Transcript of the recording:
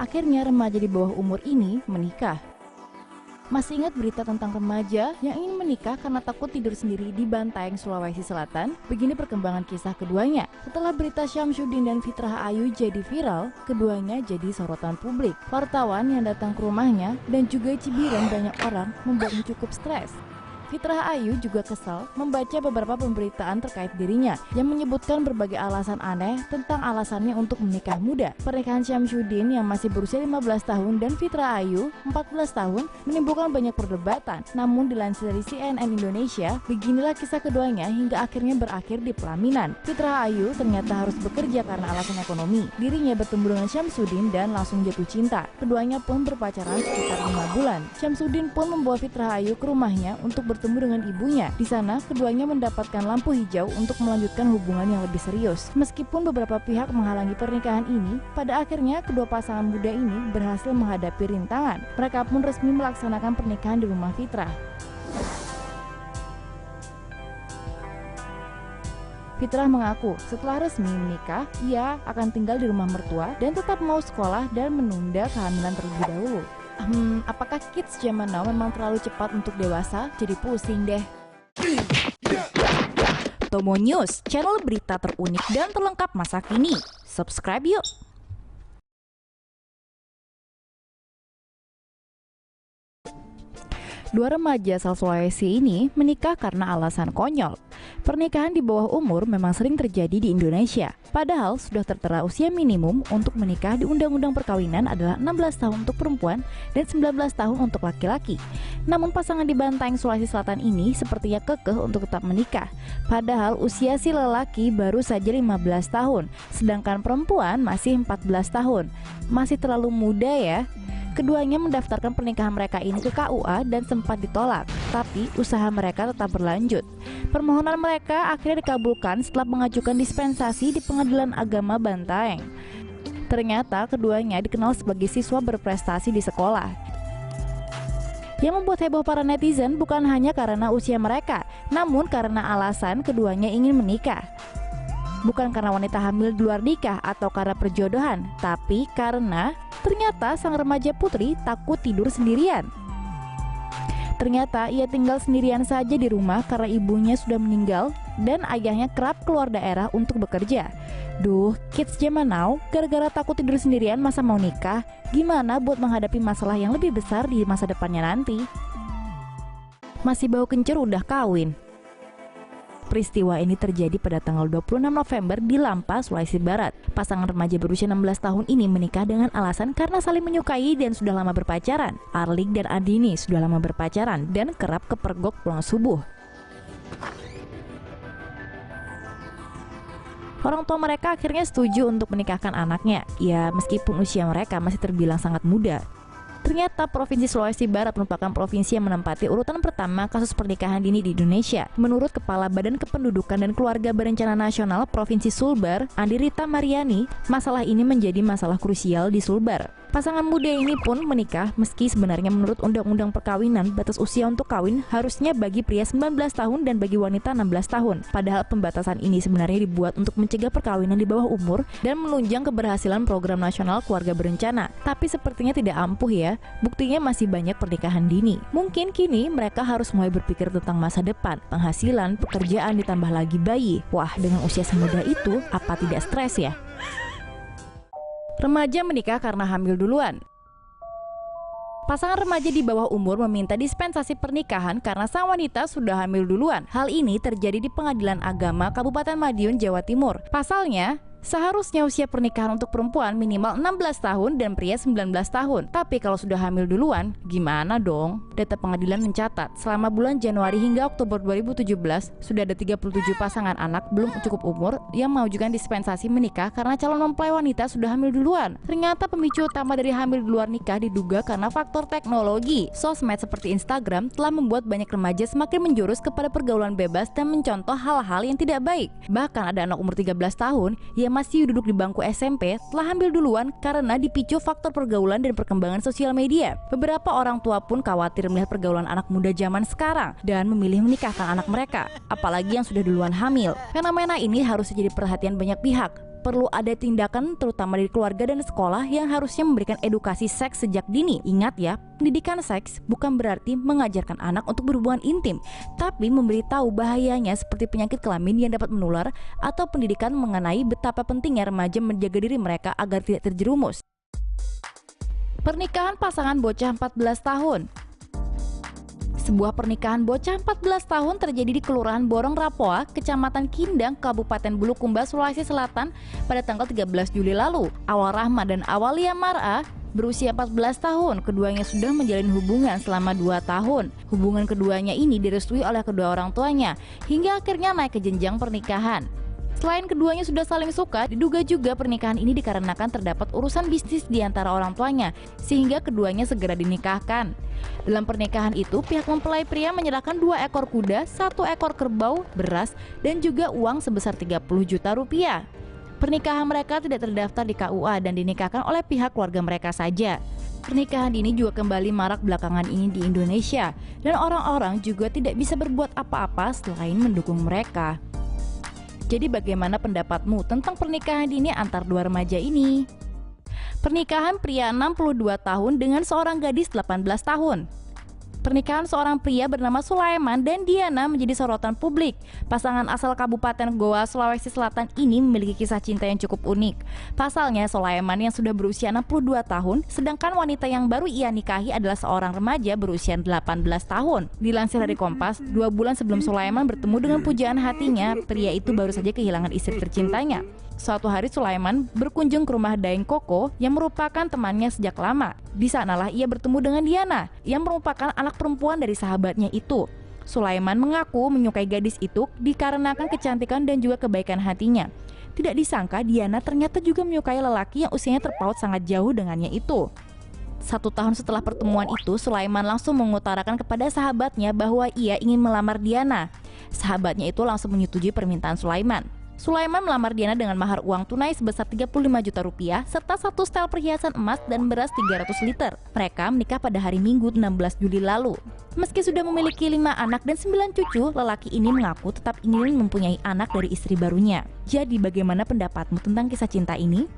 akhirnya remaja di bawah umur ini menikah. Masih ingat berita tentang remaja yang ingin menikah karena takut tidur sendiri di Bantaeng, Sulawesi Selatan? Begini perkembangan kisah keduanya. Setelah berita Syamsuddin dan Fitrah Ayu jadi viral, keduanya jadi sorotan publik. Wartawan yang datang ke rumahnya dan juga cibiran banyak orang membuatnya cukup stres. Fitrah Ayu juga kesal membaca beberapa pemberitaan terkait dirinya yang menyebutkan berbagai alasan aneh tentang alasannya untuk menikah muda. Pernikahan Syamsuddin yang masih berusia 15 tahun dan Fitrah Ayu 14 tahun menimbulkan banyak perdebatan. Namun dilansir dari CNN Indonesia, beginilah kisah keduanya hingga akhirnya berakhir di pelaminan. Fitrah Ayu ternyata harus bekerja karena alasan ekonomi. Dirinya bertemu dengan Syamsuddin dan langsung jatuh cinta. Keduanya pun berpacaran sekitar 5 bulan. Syamsuddin pun membawa Fitrah Ayu ke rumahnya untuk bertemu dengan ibunya. Di sana, keduanya mendapatkan lampu hijau untuk melanjutkan hubungan yang lebih serius. Meskipun beberapa pihak menghalangi pernikahan ini, pada akhirnya kedua pasangan muda ini berhasil menghadapi rintangan. Mereka pun resmi melaksanakan pernikahan di rumah Fitrah. Fitrah mengaku setelah resmi menikah, ia akan tinggal di rumah mertua dan tetap mau sekolah dan menunda kehamilan terlebih dahulu. Apakah kids zaman now memang terlalu cepat untuk dewasa? Jadi pusing deh. Tomo News, channel berita terunik dan terlengkap masa kini. Subscribe yuk! Dua remaja asal Sulawesi ini menikah karena alasan konyol. Pernikahan di bawah umur memang sering terjadi di Indonesia. Padahal sudah tertera usia minimum untuk menikah di Undang-Undang Perkawinan adalah 16 tahun untuk perempuan dan 19 tahun untuk laki-laki. Namun pasangan di Bantaeng, Sulawesi Selatan ini sepertinya kekeh untuk tetap menikah. Padahal usia si lelaki baru saja 15 tahun, sedangkan perempuan masih 14 tahun. Masih terlalu muda ya. Keduanya mendaftarkan pernikahan mereka ini ke KUA dan sempat ditolak, tapi usaha mereka tetap berlanjut. Permohonan mereka akhirnya dikabulkan setelah mengajukan dispensasi di Pengadilan Agama Bantaeng. Ternyata keduanya dikenal sebagai siswa berprestasi di sekolah. Yang membuat heboh para netizen bukan hanya karena usia mereka, namun karena alasan keduanya ingin menikah. Bukan karena wanita hamil di luar nikah atau karena perjodohan, tapi karena ternyata sang remaja putri takut tidur sendirian. Ternyata ia tinggal sendirian saja di rumah karena ibunya sudah meninggal dan ayahnya kerap keluar daerah untuk bekerja. Duh, kids zaman now gara-gara takut tidur sendirian masa mau nikah? Gimana buat menghadapi masalah yang lebih besar di masa depannya nanti? Masih bau kencur udah kawin. Peristiwa ini terjadi pada tanggal 26 November di Lampa, Sulawesi Barat. Pasangan remaja berusia 16 tahun ini menikah dengan alasan karena saling menyukai dan sudah lama berpacaran. Arlik dan Andini sudah lama berpacaran dan kerap kepergok pulang subuh. Orang tua mereka akhirnya setuju untuk menikahkan anaknya. Ya, meskipun usia mereka masih terbilang sangat muda. Ternyata Provinsi Sulawesi Barat merupakan provinsi yang menempati urutan pertama kasus pernikahan dini di Indonesia. Menurut Kepala Badan Kependudukan dan Keluarga Berencana Nasional Provinsi Sulbar, Andi Rita Mariani, masalah ini menjadi masalah krusial di Sulbar. Pasangan muda ini pun menikah meski sebenarnya menurut Undang-Undang Perkawinan batas usia untuk kawin harusnya bagi pria 19 tahun dan bagi wanita 16 tahun. Padahal pembatasan ini sebenarnya dibuat untuk mencegah perkawinan di bawah umur dan menunjang keberhasilan program nasional keluarga berencana. Tapi sepertinya tidak ampuh ya, buktinya masih banyak pernikahan dini. Mungkin kini mereka harus mulai berpikir tentang masa depan, penghasilan, pekerjaan ditambah lagi bayi. Wah, dengan usia semuda itu apa tidak stres ya? Remaja menikah karena hamil duluan. Pasangan remaja di bawah umur meminta dispensasi pernikahan karena sang wanita sudah hamil duluan. Hal ini terjadi di Pengadilan Agama Kabupaten Madiun, Jawa Timur. Pasalnya, seharusnya usia pernikahan untuk perempuan minimal 16 tahun dan pria 19 tahun. Tapi kalau sudah hamil duluan, gimana dong? Data pengadilan mencatat, selama bulan Januari hingga Oktober 2017, sudah ada 37 pasangan anak belum cukup umur yang mengajukan dispensasi menikah karena calon mempelai wanita sudah hamil duluan. Ternyata pemicu utama dari hamil di luar nikah diduga karena faktor teknologi. Sosmed seperti Instagram telah membuat banyak remaja semakin menjurus kepada pergaulan bebas dan mencontoh hal-hal yang tidak baik. Bahkan ada anak umur 13 tahun yang masih duduk di bangku SMP telah hamil duluan karena dipicu faktor pergaulan dan perkembangan sosial media. Beberapa orang tua pun khawatir melihat pergaulan anak muda zaman sekarang dan memilih menikahkan anak mereka, apalagi yang sudah duluan hamil. Fenomena ini harus jadi perhatian banyak pihak. Perlu ada tindakan terutama dari keluarga dan sekolah yang harusnya memberikan edukasi seks sejak dini. Ingat ya, pendidikan seks bukan berarti mengajarkan anak untuk berhubungan intim, tapi memberitahu bahayanya seperti penyakit kelamin yang dapat menular, atau pendidikan mengenai betapa pentingnya remaja menjaga diri mereka agar tidak terjerumus. Pernikahan pasangan bocah 14 tahun. Sebuah pernikahan bocah 14 tahun terjadi di Kelurahan Borong Rapoa, Kecamatan Kindang, Kabupaten Bulukumba, Sulawesi Selatan pada tanggal 13 Juli lalu. Awal Rahma dan Awalia Mar'a berusia 14 tahun, keduanya sudah menjalin hubungan selama 2 tahun. Hubungan keduanya ini direstui oleh kedua orang tuanya, hingga akhirnya naik ke jenjang pernikahan. Selain keduanya sudah saling suka, diduga juga pernikahan ini dikarenakan terdapat urusan bisnis di antara orang tuanya, sehingga keduanya segera dinikahkan. Dalam pernikahan itu, pihak mempelai pria menyerahkan 2 ekor kuda, 1 ekor kerbau, beras, dan juga uang sebesar 30 juta rupiah. Pernikahan mereka tidak terdaftar di KUA dan dinikahkan oleh pihak keluarga mereka saja. Pernikahan ini juga kembali marak belakangan ini di Indonesia, dan orang-orang juga tidak bisa berbuat apa-apa selain mendukung mereka. Jadi bagaimana pendapatmu tentang pernikahan dini antar dua remaja ini? Pernikahan pria 62 tahun dengan seorang gadis 18 tahun. Pernikahan seorang pria bernama Sulaiman dan Diana menjadi sorotan publik. Pasangan asal Kabupaten Goa, Sulawesi Selatan ini memiliki kisah cinta yang cukup unik. Pasalnya, Sulaiman yang sudah berusia 62 tahun, sedangkan wanita yang baru ia nikahi adalah seorang remaja berusia 18 tahun. Dilansir dari Kompas, 2 bulan sebelum Sulaiman bertemu dengan pujaan hatinya, pria itu baru saja kehilangan istri tercintanya. Suatu hari Sulaiman berkunjung ke rumah Daeng Koko yang merupakan temannya sejak lama. Di sanalah ia bertemu dengan Diana yang merupakan anak perempuan dari sahabatnya itu. Sulaiman mengaku menyukai gadis itu dikarenakan kecantikan dan juga kebaikan hatinya. Tidak disangka Diana ternyata juga menyukai lelaki yang usianya terpaut sangat jauh dengannya itu. 1 tahun setelah pertemuan itu, Sulaiman langsung mengutarakan kepada sahabatnya bahwa ia ingin melamar Diana. Sahabatnya itu langsung menyetujui permintaan Sulaiman. Sulaiman melamar Diana dengan mahar uang tunai sebesar 35 juta rupiah serta 1 setel perhiasan emas dan beras 300 liter. Mereka menikah pada hari Minggu 16 Juli lalu. Meski sudah memiliki 5 anak dan 9 cucu, lelaki ini mengaku tetap ingin mempunyai anak dari istri barunya. Jadi bagaimana pendapatmu tentang kisah cinta ini?